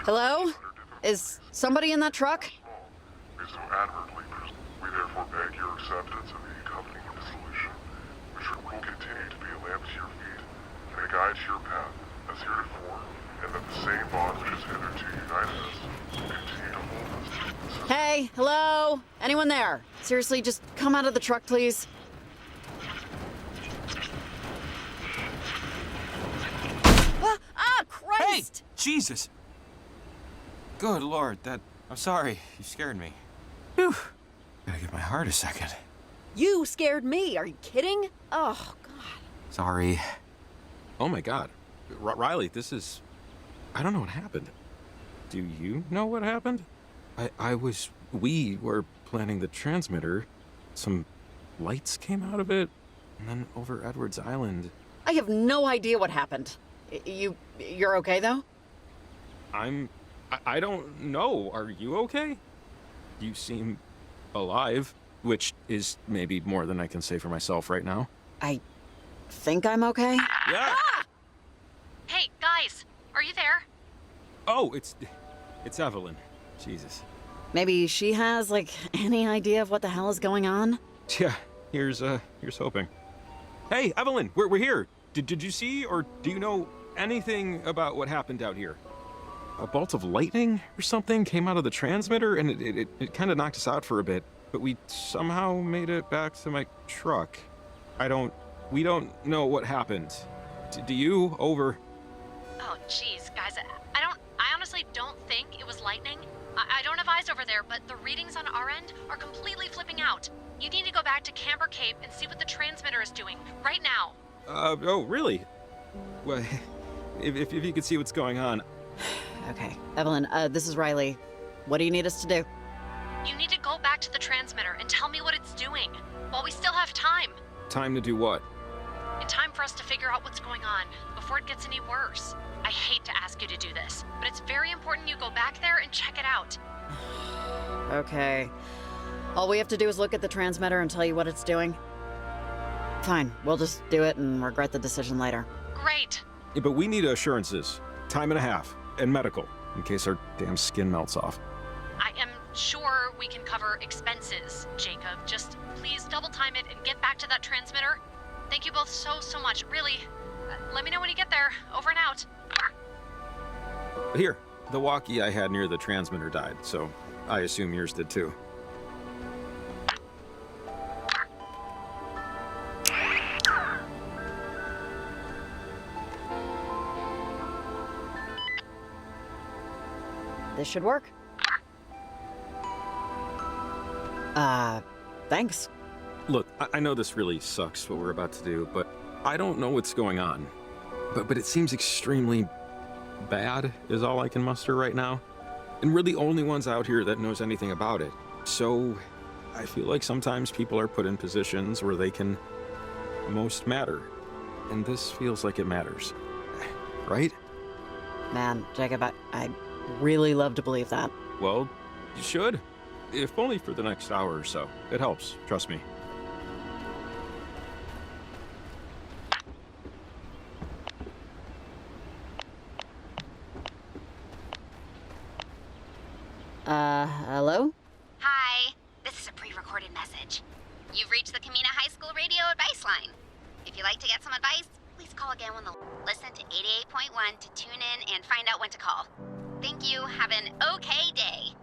Hello? Is somebody in that truck? We therefore beg your acceptance of the accompanying dissolution, which will continue to be a lamp to your feet and a guide to your path, as heretofore, and that the same bond which has hitherto united us will continue to hold us. Hey, hello? Anyone there? Seriously, just come out of the truck, please. Christ! Hey! Jesus! Good Lord, I'm sorry. You scared me. Whew. Gotta give my heart a second. You scared me. Are you kidding? Oh, God. Sorry. Oh my God. Riley, I don't know what happened. Do you know what happened? We were planning the transmitter. Some lights came out of it, and then over Edwards Island. I have no idea what happened. You're okay, though? I don't know. Are you okay? You seem alive, which is maybe more than I can say for myself right now. I think I'm okay. Yeah. Ah! Hey, guys, are you there? Oh, it's Evelyn. Jesus. Maybe she has, any idea of what the hell is going on? Yeah, here's hoping. Hey, Evelyn, we're here. Did you see or do you know anything about what happened out here? A bolt of lightning or something came out of the transmitter and it kind of knocked us out for a bit, but we somehow made it back to my truck. We don't know what happened. Do you? Over. Oh, jeez, guys, I honestly don't think it was lightning. I don't have eyes over there, but the readings on our end are completely flipping out. You need to go back to Camber Cape and see what the transmitter is doing, right now. Oh, really? Well, if you could see what's going on. Okay. Evelyn, this is Riley. What do you need us to do? You need to go back to the transmitter and tell me what it's doing, while we still have time. Time to do what? In time for us to figure out what's going on, before it gets any worse. I hate to ask you to do this, but it's very important you go back there and check it out. Okay. All we have to do is look at the transmitter and tell you what it's doing? Fine, we'll just do it and regret the decision later. Great. Yeah, but we need assurances. Time and a half. And medical, in case our damn skin melts off. I am sure we can cover expenses, Jacob. Just please double time it and get back to that transmitter. Thank you both so much. Really. Let me know when you get there. Over and out. Here, the walkie I had near the transmitter died, so I assume yours did too. This should work. Thanks. Look, I know this really sucks what we're about to do, but I don't know what's going on. But it seems extremely bad is all I can muster right now. And we're the only ones out here that knows anything about it. So I feel like sometimes people are put in positions where they can most matter. And this feels like it matters. Right? Man, Jacob, I really love to believe that. Well, you should. If only for the next hour or so. It helps, trust me. Hello? Hi, this is a pre-recorded message. You've reached the Camena High School radio advice line. If you'd like to get some advice, please call again when listen to 88.1 to tune in and find out when to call. Thank you. Have an okay day.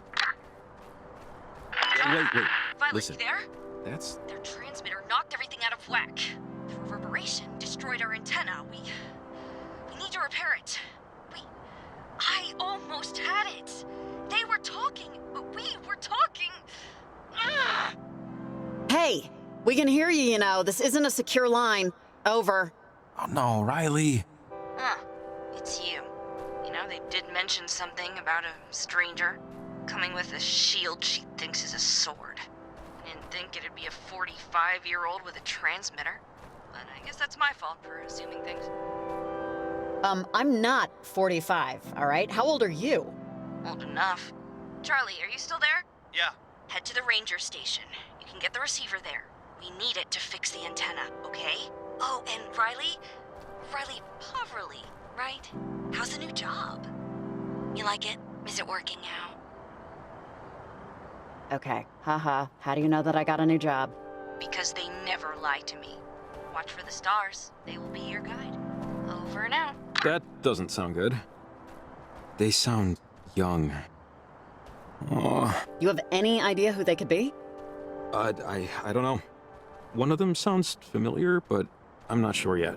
Wait. Violet, Listen. you there? That's... Their transmitter knocked everything out of whack. The reverberation destroyed our antenna. We need to repair it. I almost had it. They were talking. We were talking. Ugh. Hey, we can hear you, you know. This isn't a secure line. Over. Oh no, Riley. It's you. You know, they did mention something about a stranger coming with a shield she thinks is a sword. I didn't think it'd be a 45-year-old with a transmitter. But I guess that's my fault for assuming things. I'm not 45, all right? How old are you? Old enough. Charlie, are you still there? Yeah. Head to the ranger station. You can get the receiver there. We need it to fix the antenna, okay? Oh, and Riley Poverly, right? How's the new job? You like it? Is it working out? Okay, haha. How do you know that I got a new job? Because they never lie to me. Watch for the stars. They will be your guide. Over and out. That doesn't sound good. They sound young. Oh, You have any idea who they could be? I don't know. One of them sounds familiar, but I'm not sure yet.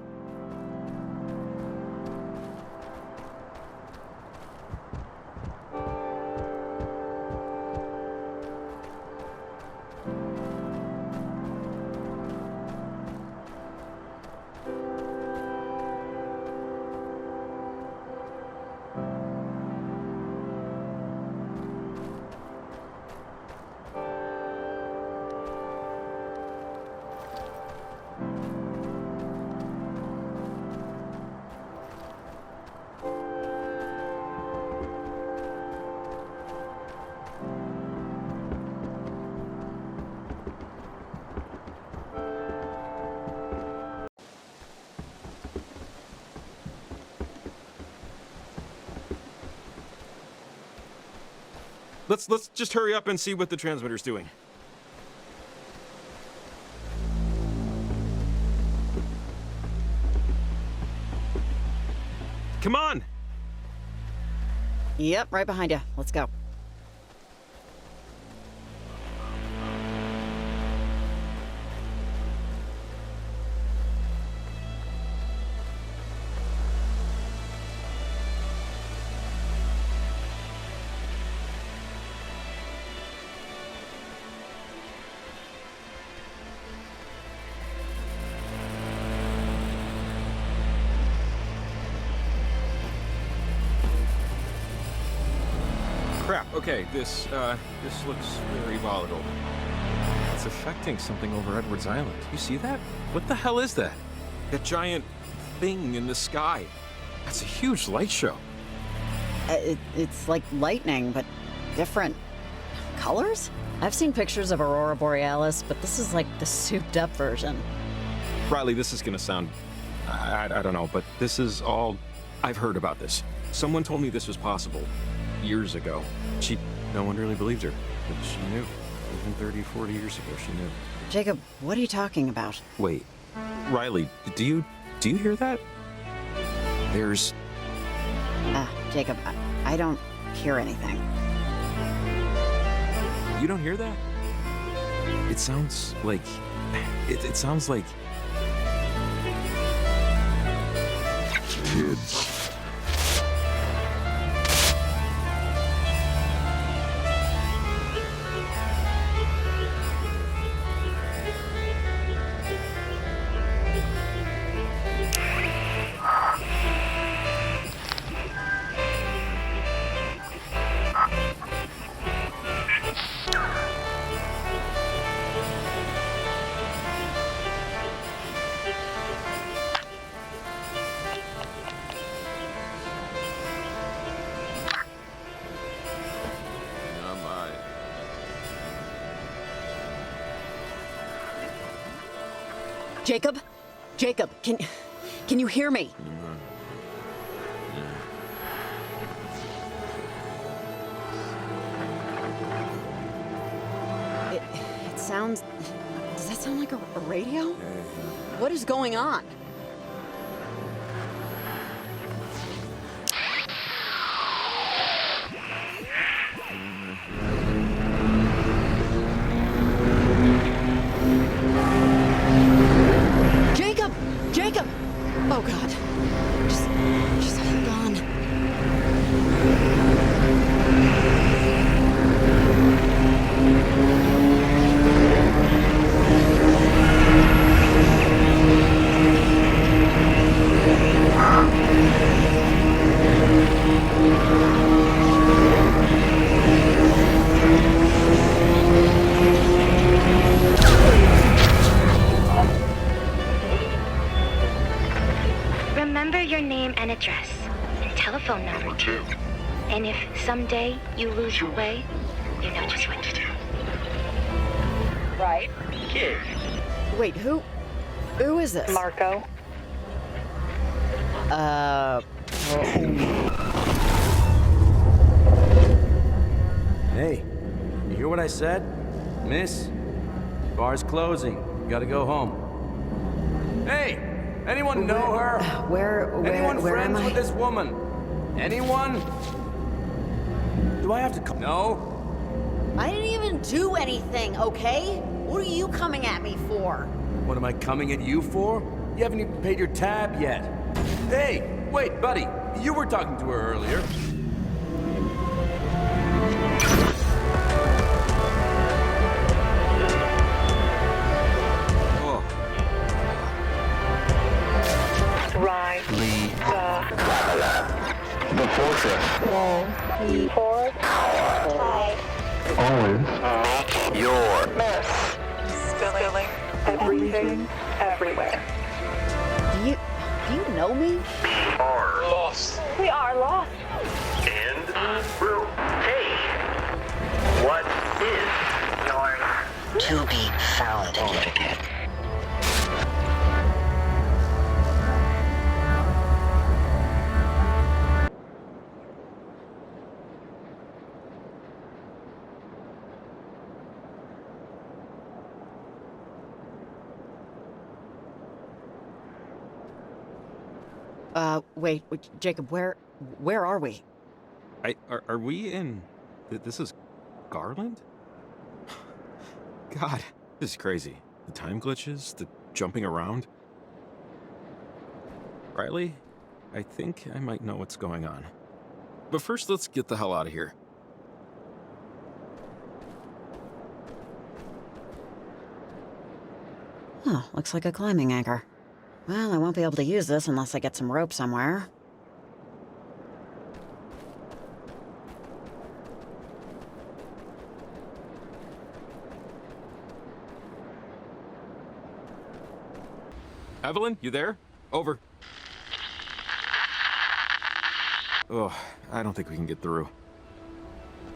Let's just hurry up and see what the transmitter's doing. Come on! Yep, right behind you. Let's go. Crap, okay, this looks very volatile. It's affecting something over Edwards Island. You see that? What the hell is that? That giant thing in the sky. That's a huge light show. It's like lightning, but different colors? I've seen pictures of Aurora Borealis, but this is like the souped-up version. Riley, this is gonna sound... I don't know, but this is all... I've heard about this. Someone told me this was possible years ago. No one really believed her, but she knew. Even 30, 40 years ago, she knew. Jacob, what are you talking about? Wait, Riley, do you hear that? There's... Jacob, I don't hear anything. You don't hear that? It sounds like... It sounds like... Kids. Jacob? Jacob, can you hear me? It sounds... Does that sound like a radio? What is going on? Jacob! Oh God. Just hold on. Remember your name and address, and telephone number too. And if someday you lose your way, you know just what to do. Right? Kid. Wait, who is this? Marco. Hey, you hear what I said? Miss, bar's closing. You gotta go home. Hey! Anyone know her? Where Anyone am friends I? with this woman? Anyone? Do I have to come? No? I didn't even do anything, okay? What are you coming at me for? What am I coming at you for? You haven't even paid your tab yet. Hey, wait, buddy. You were talking to her earlier. Oh, Right. Lee. The fortress. Wall. Report. Always. Make your mess. Spilling everything everywhere. Do you know me? Are lost. We are lost. And will pay. What is your To be found ticket. Wait, Jacob, where are we? Are we in... This is Garland? God, this is crazy. The time glitches, the jumping around. Riley, I think I might know what's going on. But first, let's get the hell out of here. Huh, looks like a climbing anchor. Well, I won't be able to use this unless I get some rope somewhere. Evelyn, you there? Over. Oh, I don't think we can get through.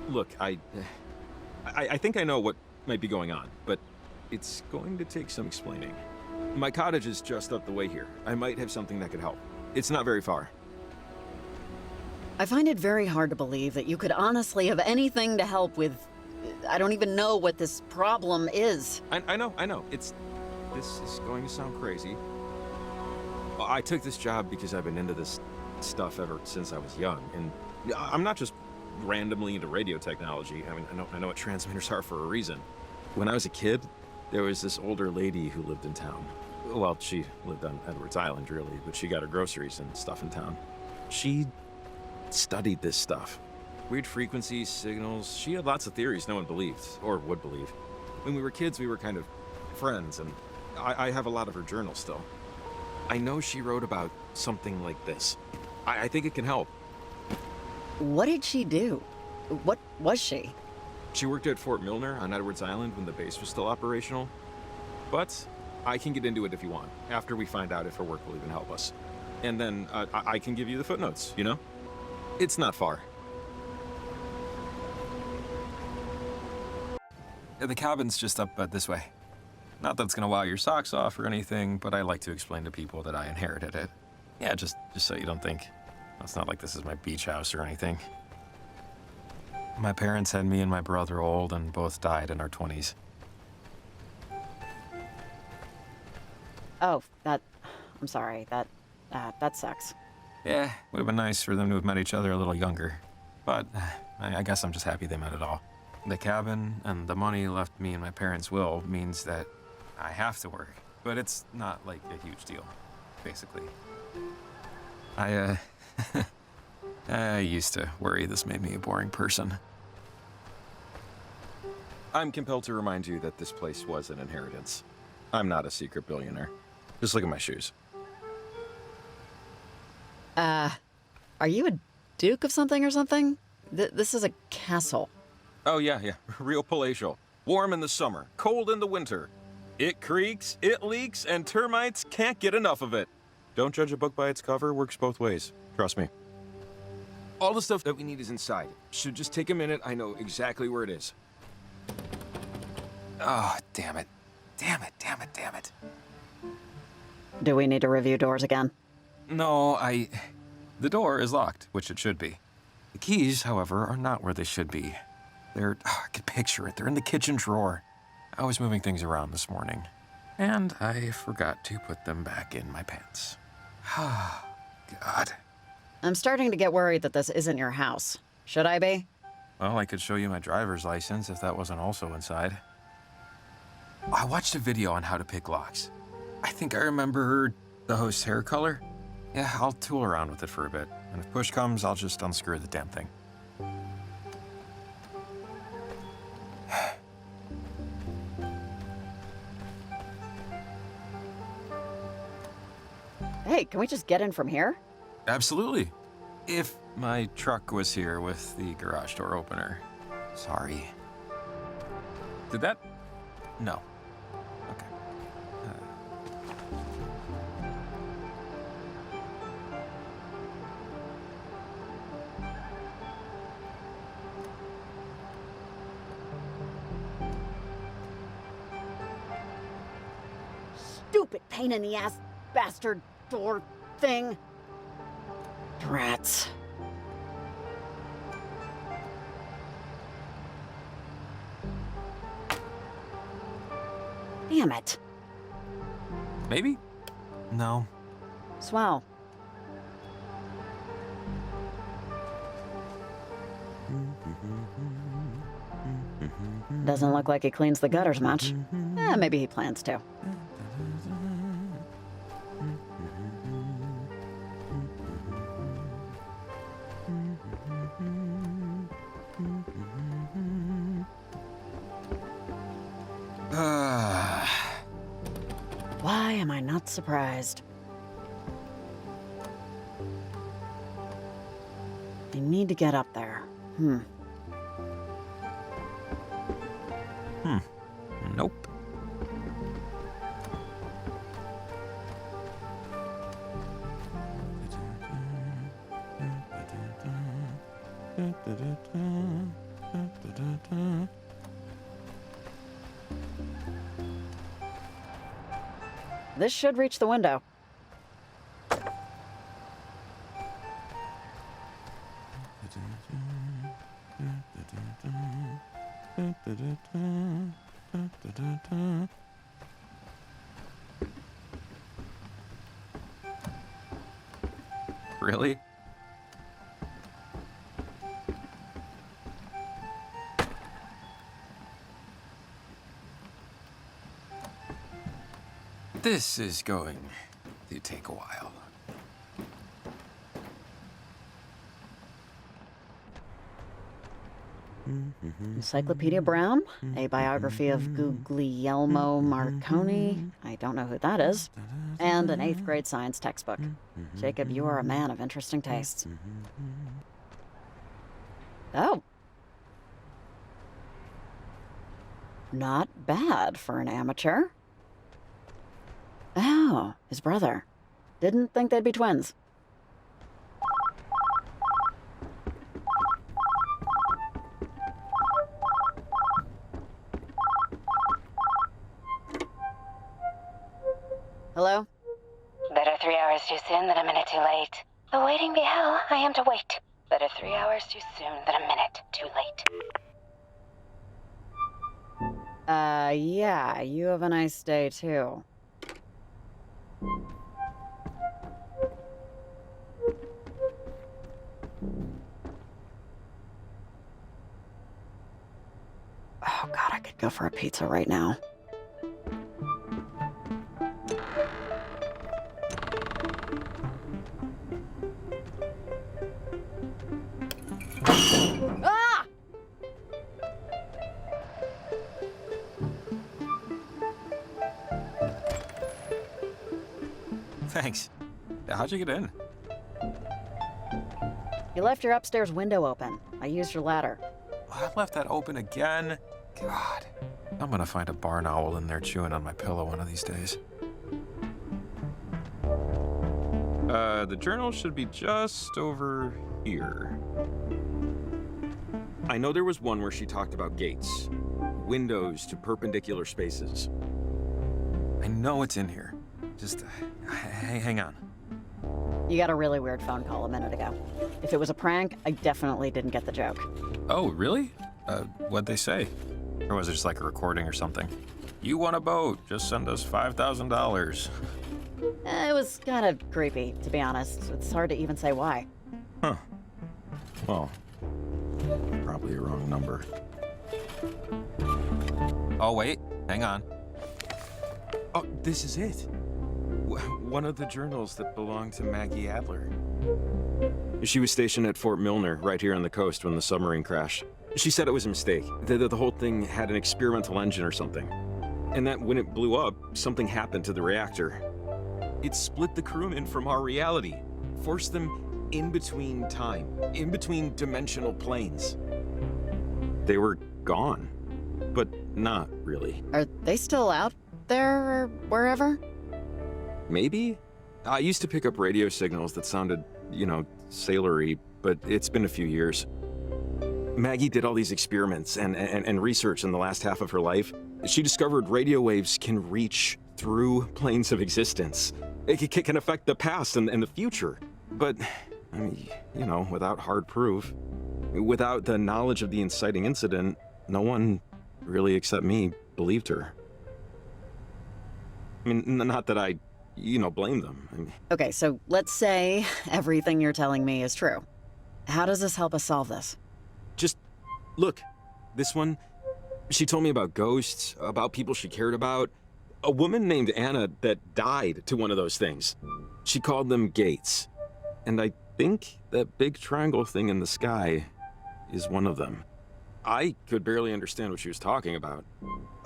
Look, I think I know what might be going on, but it's going to take some explaining. My cottage is just up the way here. I might have something that could help. It's not very far. I find it very hard to believe that you could honestly have anything to help with... I don't even know what this problem is. I know. This is going to sound crazy. I took this job because I've been into this stuff ever since I was young, and I'm not just randomly into radio technology. I mean, I know what transmitters are for a reason. When I was a kid, there was this older lady who lived in town. Well, she lived on Edwards Island, really, but she got her groceries and stuff in town. She studied this stuff. Weird frequencies, signals. She had lots of theories no one believed, or would believe. When we were kids, we were kind of friends, and I have a lot of her journals still. I know she wrote about something like this. I think it can help. What did she do? What was she? She worked at Fort Milner on Edwards Island when the base was still operational. But I can get into it if you want, after we find out if her work will even help us. And then I can give you the footnotes, you know? It's not far. The cabin's just up this way. Not that it's gonna wow your socks off or anything, but I like to explain to people that I inherited it. Yeah, just so you don't think. It's not like this is my beach house or anything. My parents had me and my brother old and both died in our 20s. Oh, I'm sorry, that sucks. Yeah, would have been nice for them to have met each other a little younger. But I guess I'm just happy they met at all. The cabin and the money left me in my parents' will means that I have to work. But it's not like a huge deal, basically. I used to worry this made me a boring person. I'm compelled to remind you that this place was an inheritance. I'm not a secret billionaire. Just look at my shoes. Are you a duke of something or something? This is a castle. Oh, yeah. Real palatial. Warm in the summer, cold in the winter. It creaks, it leaks, and termites can't get enough of it. Don't judge a book by its cover, works both ways. Trust me. All the stuff that we need is inside. Should just take a minute, I know exactly where it is. Oh, damn it. Damn it. Do we need to review doors again? No, The door is locked, which it should be. The keys, however, are not where they should be. I could picture it. They're in the kitchen drawer. I was moving things around this morning, and I forgot to put them back in my pants. God. I'm starting to get worried that this isn't your house. Should I be? Well, I could show you my driver's license if that wasn't also inside. I watched a video on how to pick locks. I think I remember the host's hair color. Yeah, I'll tool around with it for a bit. And if push comes, I'll just unscrew the damn thing. Hey, can we just get in from here? Absolutely. If my truck was here with the garage door opener. Sorry. Did that? No. Okay. Stupid pain in the ass bastard door thing. Rats. Damn it. Maybe? No. Swell. Doesn't look like he cleans the gutters much. Maybe he plans to. Why am I not surprised? I need to get up there. Nope. This should reach the window. Really? This is going to take a while. Encyclopedia Brown, a biography of Guglielmo Marconi, I don't know who that is, and an 8th grade science textbook. Jacob, you are a man of interesting tastes. Oh. Not bad for an amateur. Oh, his brother. Didn't think they'd be twins. Hello? Better 3 hours too soon than a minute too late. Though waiting be hell, I am to wait. Better 3 hours too soon than a minute too late. Yeah, you have a nice day too. Oh God, I could go for a pizza right now. Ah! Thanks. How'd you get in? You left your upstairs window open. I used your ladder. I left that open again. God. I'm gonna find a barn owl in there chewing on my pillow one of these days. The journal should be just over here. I know there was one where she talked about gates. Windows to perpendicular spaces. I know it's in here. Just hang on. You got a really weird phone call a minute ago. If it was a prank, I definitely didn't get the joke. Oh, really? What'd they say? Or was it just like a recording or something? You want a boat, just send us $5,000. It was kind of creepy, to be honest. It's hard to even say why. Huh. Well, probably a wrong number. Oh, wait. Hang on. Oh, this is it. One of the journals that belonged to Maggie Adler. She was stationed at Fort Milner, right here on the coast, when the submarine crashed. She said it was a mistake, that the whole thing had an experimental engine or something. And that when it blew up, something happened to the reactor. It split the crewmen from our reality, forced them in between time, in between dimensional planes. They were gone, but not really. Are they still out there or wherever? Maybe? I used to pick up radio signals that sounded, sailory, but it's been a few years. Maggie did all these experiments and research in the last half of her life. She discovered radio waves can reach through planes of existence. It can affect the past and the future. But, without hard proof, without the knowledge of the inciting incident, no one really except me believed her. I mean, not that I, blame them. Okay, so let's say everything you're telling me is true. How does this help us solve this? Just look, this one, she told me about ghosts, about people she cared about. A woman named Anna that died to one of those things. She called them gates. And I think that big triangle thing in the sky is one of them. I could barely understand what she was talking about.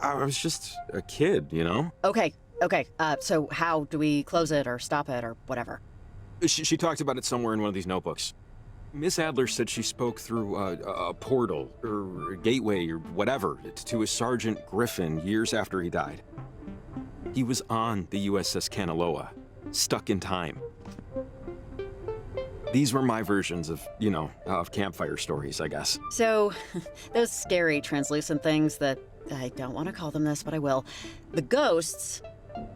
I was just a kid, Okay, so how do we close it or stop it or whatever? She talked about it somewhere in one of these notebooks. Miss Adler said she spoke through a portal, or a gateway, or whatever, to a Sergeant Griffin years after he died. He was on the USS Kanaloa, stuck in time. These were my versions of, of campfire stories, I guess. So, those scary translucent things that, I don't want to call them this, but I will. The ghosts,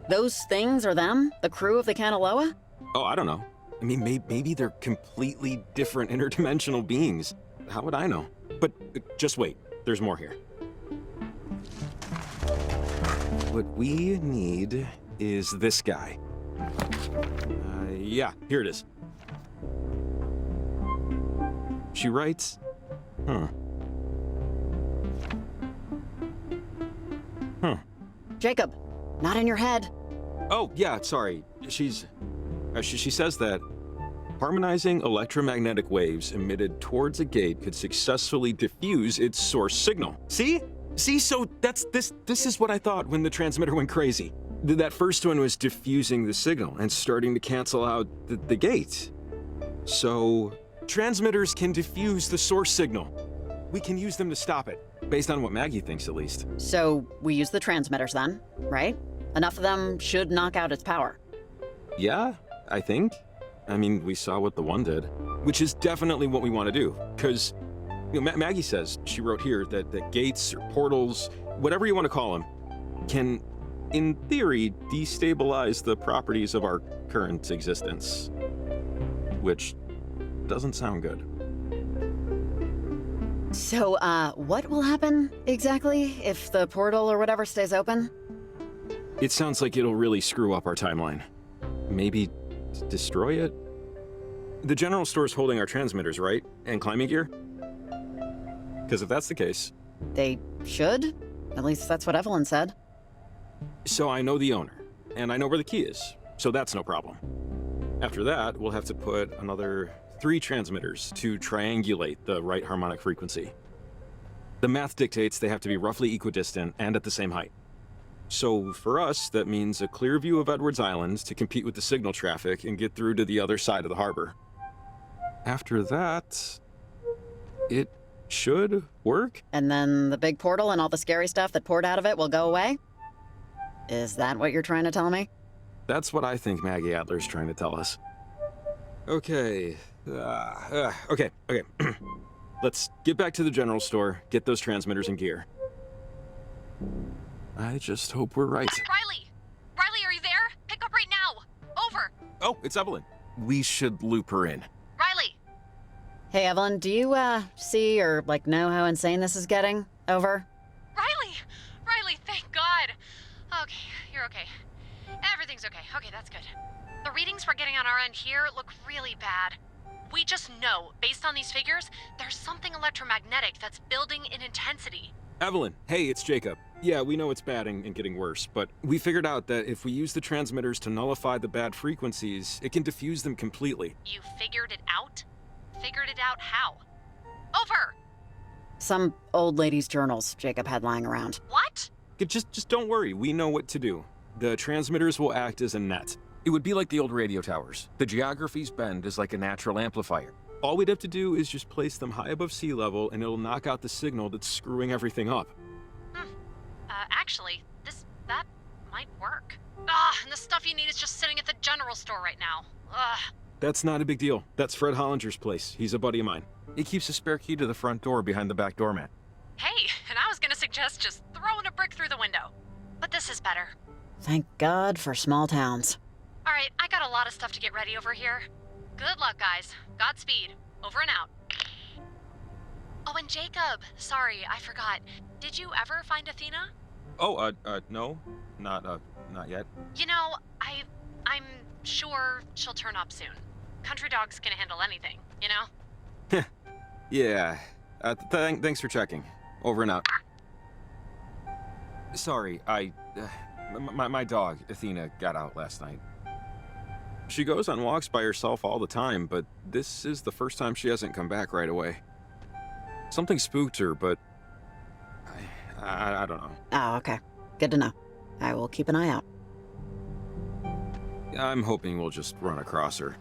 those things are them? The crew of the Kanaloa? Oh, I don't know. I mean, maybe they're completely different interdimensional beings. How would I know? But just wait, there's more here. What we need is this guy. Yeah, here it is. She writes, Jacob, not in your head. Oh, yeah, sorry. She says that harmonizing electromagnetic waves emitted towards a gate could successfully diffuse its source signal. See, so this is what I thought when the transmitter went crazy. That first one was diffusing the signal and starting to cancel out the gate. So transmitters can diffuse the source signal. We can use them to stop it, based on what Maggie thinks at least. So we use the transmitters then, right? Enough of them should knock out its power. Yeah, I think. I mean, we saw what the one did, which is definitely what we want to do. Because, Maggie says, she wrote here, that gates or portals, whatever you want to call them, can, in theory, destabilize the properties of our current existence. Which doesn't sound good. So, what will happen exactly if the portal or whatever stays open? It sounds like it'll really screw up our timeline. Maybe destroy it? The general store's holding our transmitters, right? And climbing gear? Because if that's the case... They should? At least that's what Evelyn said. So I know the owner, and I know where the key is, so that's no problem. After that, we'll have to put another 3 transmitters to triangulate the right harmonic frequency. The math dictates they have to be roughly equidistant and at the same height. So for us, that means a clear view of Edwards Island to compete with the signal traffic and get through to the other side of the harbor. After that, it should work. And then the big portal and all the scary stuff that poured out of it will go away? Is that what you're trying to tell me? That's what I think Maggie Adler's trying to tell us. Okay. Okay. Let's get back to the general store, get those transmitters in gear. I just hope we're right. Riley! Riley, are you there? Pick up right now! Over! Oh, it's Evelyn. We should loop her in. Riley! Hey, Evelyn, do you, see or, like, know how insane this is getting? Over? Riley! Riley, thank God! Okay, you're okay. Everything's okay. Okay, that's good. The readings we're getting on our end here look really bad. We just know, based on these figures, there's something electromagnetic that's building in intensity. Evelyn, hey, it's Jacob. Yeah, we know it's bad and getting worse, but we figured out that if we use the transmitters to nullify the bad frequencies, it can diffuse them completely. You figured it out? Figured it out how? Over! Some old lady's journals Jacob had lying around. What? Just don't worry, we know what to do. The transmitters will act as a net. It would be like the old radio towers. The geography's bend is like a natural amplifier. All we'd have to do is just place them high above sea level and it'll knock out the signal that's screwing everything up. Actually, that might work. And the stuff you need is just sitting at the general store right now. That's not a big deal. That's Fred Hollinger's place. He's a buddy of mine. He keeps a spare key to the front door behind the back doormat. Hey, and I was gonna suggest just throwing a brick through the window. But this is better. Thank God for small towns. All right, I got a lot of stuff to get ready over here. Good luck, guys. Godspeed. Over and out. Oh, and Jacob, sorry, I forgot. Did you ever find Athena? Oh, no. Not yet. You know, I'm sure she'll turn up soon. Country dogs can handle anything, you know? Yeah. Thanks for checking. Over and out. Sorry, my dog, Athena, got out last night. She goes on walks by herself all the time, but this is the first time she hasn't come back right away. Something spooked her, but I don't know. Oh, okay. Good to know. I will keep an eye out. I'm hoping we'll just run across her.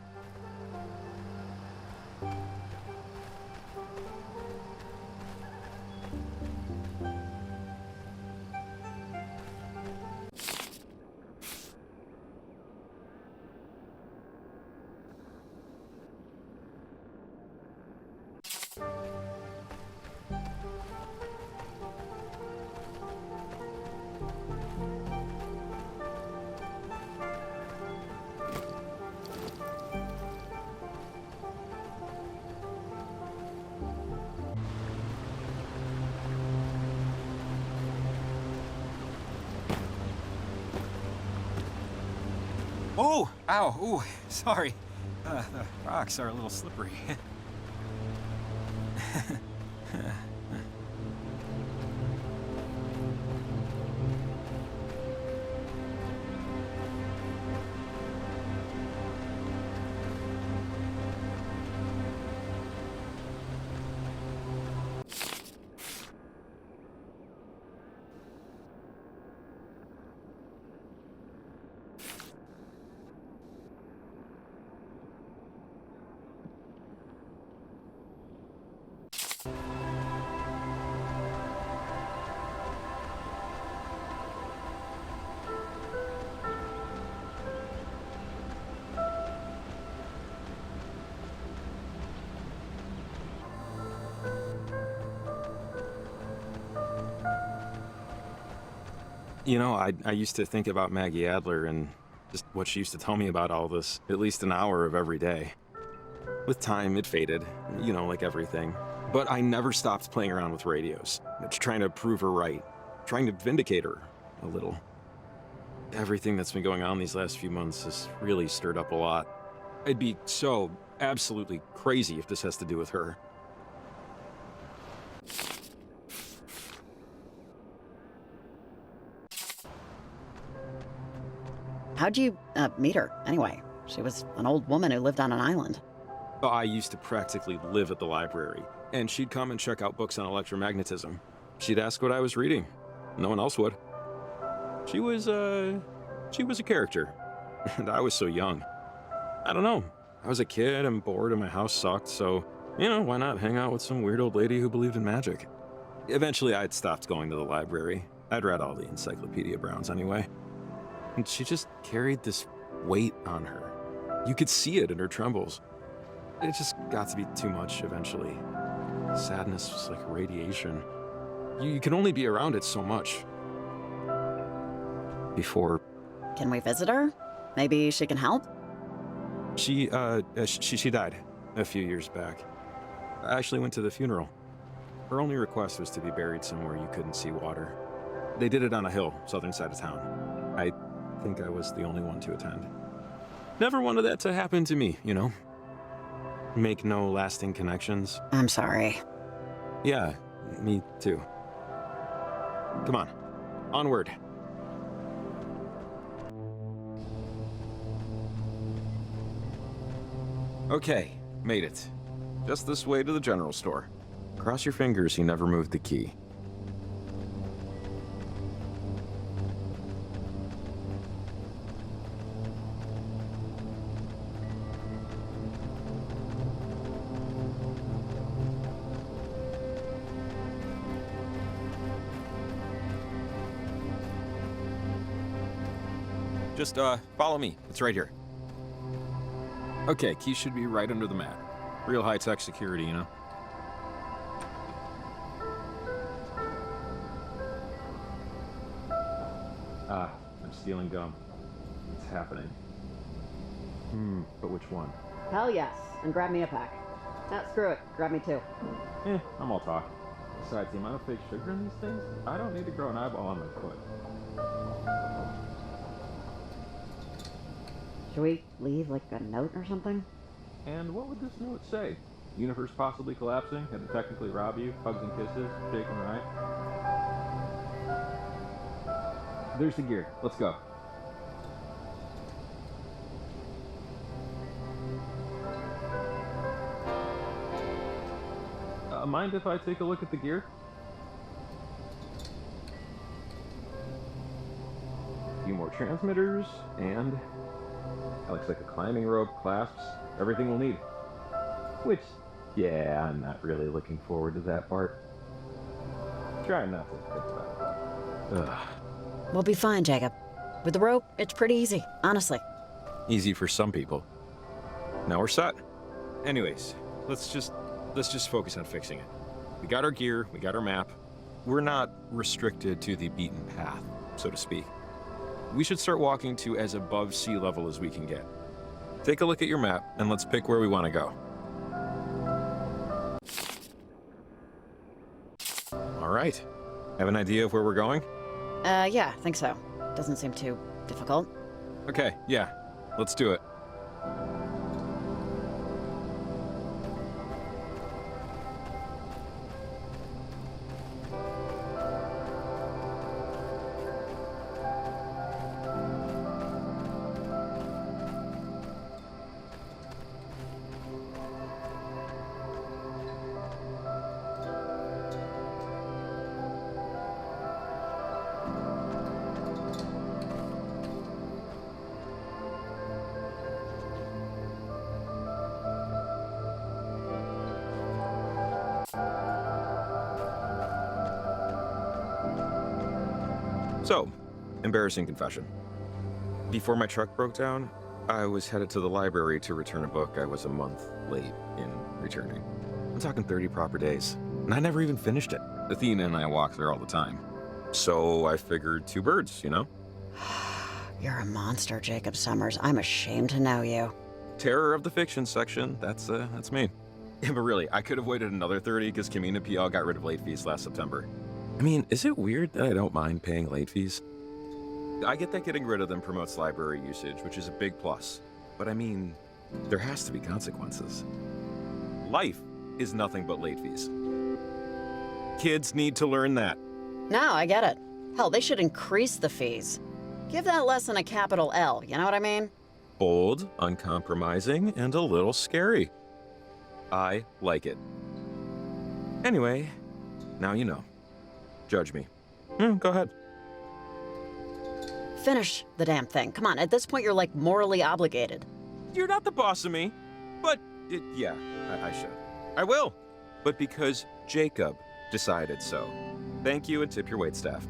Oh! Ow! Ooh, sorry. The rocks are a little slippery. You know, I used to think about Maggie Adler and just what she used to tell me about all this, at least an hour of every day. With time, it faded, you know, like everything. But I never stopped playing around with radios, trying to prove her right, trying to vindicate her a little. Everything that's been going on these last few months has really stirred up a lot. I'd be so absolutely crazy if this has to do with her. How'd you, meet her, anyway? She was an old woman who lived on an island. I used to practically live at the library, and she'd come and check out books on electromagnetism. She'd ask what I was reading. No one else would. She was a character, and I was so young. I don't know. I was a kid and bored and my house sucked, so, you know, why not hang out with some weird old lady who believed in magic? Eventually, I'd stopped going to the library. I'd read all the Encyclopedia Browns anyway. And she just carried this weight on her. You could see it in her trembles. It just got to be too much eventually. Sadness was like radiation. You can only be around it so much. Before... Can we visit her? Maybe she can help? She died a few years back. I actually went to the funeral. Her only request was to be buried somewhere you couldn't see water. They did it on a hill, southern side of town. I think I was the only one to attend. Never wanted that to happen to me, you know? Make no lasting connections. I'm sorry. Yeah, me too. Come on, onward. Okay, made it. Just this way to the general store. Cross your fingers he never moved the key. Just, follow me. It's right here. Okay, key should be right under the mat. Real high-tech security, you know? Ah, I'm stealing gum. It's happening. But which one? Hell yes, and grab me a pack. Nah, screw it, grab me two. I'm all talk. Besides, the amount of fake sugar in these things, I don't need to grow an eyeball on my foot. Should we leave, like, a note or something? And what would this note say? Universe possibly collapsing, had to technically rob you, hugs and kisses, shaking right? There's the gear. Let's go. Mind if I take a look at the gear? A few more transmitters, and that looks like a climbing rope, clasps, everything we'll need. Which, yeah, I'm not really looking forward to that part. Try not to think about it. Ugh. We'll be fine, Jacob. With the rope, it's pretty easy, honestly. Easy for some people. Now we're set. Anyways, let's just focus on fixing it. We got our gear, we got our map. We're not restricted to the beaten path, so to speak. We should start walking to as above sea level as we can get. Take a look at your map, and let's pick where we want to go. All right. Have an idea of where we're going? Yeah, I think so. Doesn't seem too difficult. Okay, yeah. Let's do it. So, embarrassing confession. Before my truck broke down, I was headed to the library to return a book I was a month late in returning. I'm talking 30 proper days, and I never even finished it. Athena and I walk there all the time. So I figured two birds, you know? You're a monster, Jacob Summers. I'm ashamed to know you. Terror of the fiction section, that's me. Yeah, but really, I could have waited another 30 because Camena PL got rid of late fees last September. I mean, is it weird that I don't mind paying late fees? I get that getting rid of them promotes library usage, which is a big plus. But I mean, there has to be consequences. Life is nothing but late fees. Kids need to learn that. No, I get it. Hell, they should increase the fees. Give that lesson a capital L, you know what I mean? Bold, uncompromising, and a little scary. I like it. Anyway, now you know. Judge me. Go ahead. Finish the damn thing. Come on, at this point you're like morally obligated. You're not the boss of me. But, yeah, I should. I will. But because Jacob decided so. Thank you and tip your waitstaff.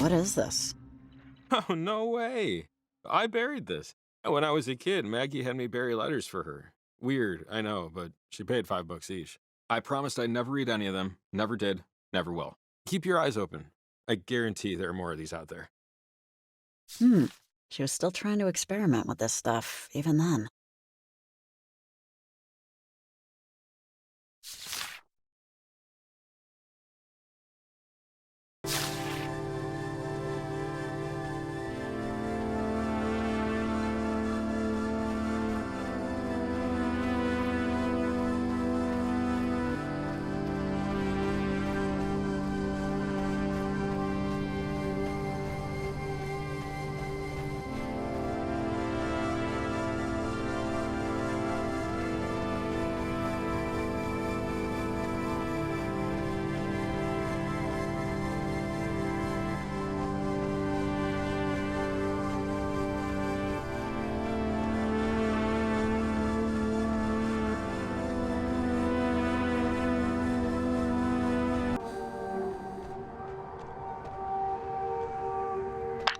What is this? Oh, no way. I buried this. When I was a kid, Maggie had me bury letters for her. Weird, I know, but she paid $5 each. I promised I'd never read any of them. Never did. Never will. Keep your eyes open. I guarantee there are more of these out there. She was still trying to experiment with this stuff, even then.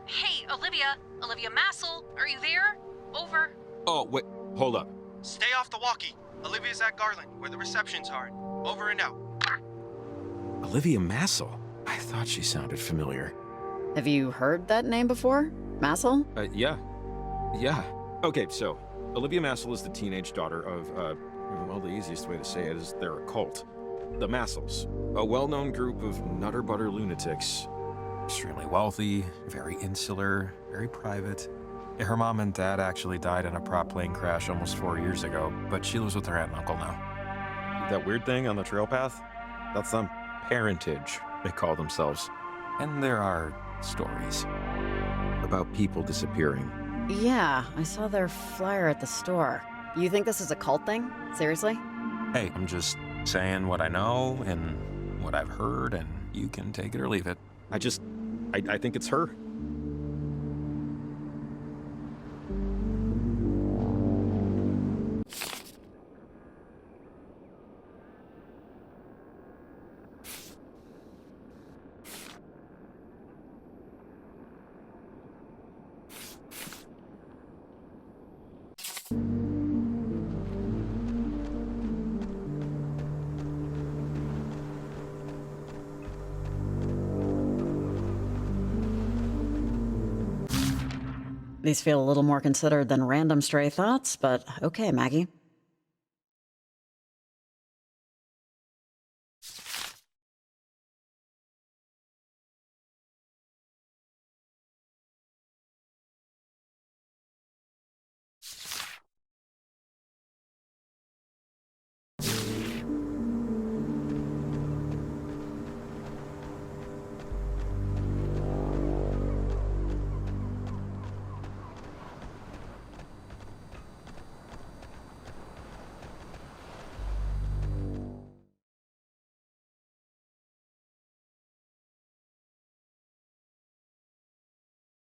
Hey, Olivia! Olivia Massel, are you there? Over. Oh, wait, hold up. Stay off the walkie. Olivia's at Garland, where the reception's hard. Over and out. Olivia Massel? I thought she sounded familiar. Have you heard that name before? Massel? Yeah. Okay, so, Olivia Massel is the teenage daughter of, well, the easiest way to say it is they're a cult. The Massels, a well-known group of nutter-butter lunatics. Extremely wealthy, very insular, very private. Yeah, her mom and dad actually died in a prop plane crash almost 4 years ago, but she lives with her aunt and uncle now. That weird thing on the trail path? That's them. Parentage, they call themselves. And there are stories About people disappearing. Yeah, I saw their flyer at the store. You think this is a cult thing? Seriously? Hey, I'm just saying what I know and what I've heard, and you can take it or leave it. I think it's her. These feel a little more considered than random stray thoughts, but okay, Maggie.